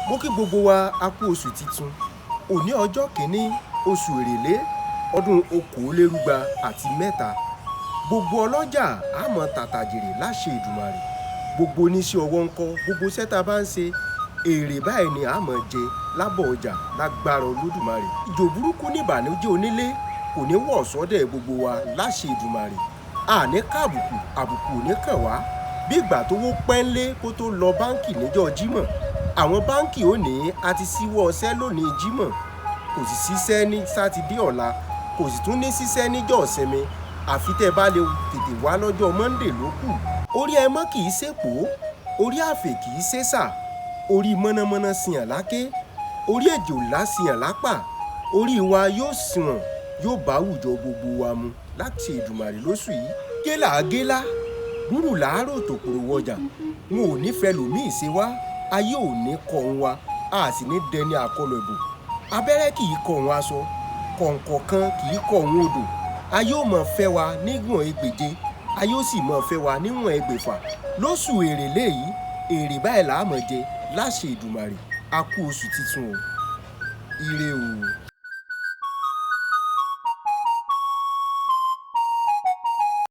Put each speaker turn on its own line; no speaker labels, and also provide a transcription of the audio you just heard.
Mo kí gbogbo wa a kú oṣù titun. Òní ọjọ́ kìíní oṣù Èrèlé ọdún okòólérúgba àti mẹ́ta. Gbogbo ọlọ́jà á mọ tàtàjèrè láṣẹ Èdùmàrè. Gbogbo oníṣẹ́ ọwọ́ ńkọ́, gbogbo iṣẹ́ tá a bá ń ṣe, èrè báyìí ni a mọ̀ jẹ lábọ̀ ọjà lágbára Olódùmarè. Ìjò burúkú ní ìbànújẹ́ onílé kò ní wọ̀ sọ́dẹ̀ gbogbo wa láṣẹ Èdùmàrè. Àní káàbùkù, àbùkù ò ní kàn wá. Bí ìgbà tó wó pẹ́ńlé kó tó lọ báǹkì níjọ́ Jímọ̀. Àwọn báǹkì ò ní a ti ṣíwọ́ ọṣẹ́ lónìí Jímọ̀. Kò sì ṣiṣẹ́ ní Sátidé ọ̀la, kò sì tún ní ṣiṣẹ́ níjọ́ ìsinmi. Àfi tẹ́ bá lè tètè wá lọ́jọ́ Monday ló kù. Orí ẹmọ́ kì í ṣèpò, orí àfè kì í ṣèṣà, orí mọ̀nàmọ́ná sìyàn láké, orí èjòlá sìyàn lápà, orí wa yóò sùnwọ̀n, yóò bá àwùjọ gbogbo wa mu láti Èdùmàrè lóṣù yìí. Gélà gbúrù làárọ̀ tòkòrò wọjà, wọn ò ní fẹ́ lòmíì ṣe wá, ayé ò ní kọ òun wa, a sì ní dẹni àkọlù ìbò. Abẹ́rẹ́ kì í kọ òun aṣọ, kọ̀ǹkọ̀ kan kì í kọ òun odò. Ayé ò mọ̀ fẹ́ wa níwọ̀n ẹgbèje, ayé ò sì mọ̀ fẹ́ wa níwọ̀n ẹgbẹ̀fà. Lóṣù Èrèlé yìí, èrè báyìí là á mọ̀ jẹ láṣẹ Èdùmàrè. A kú oṣù titun o. Ire o.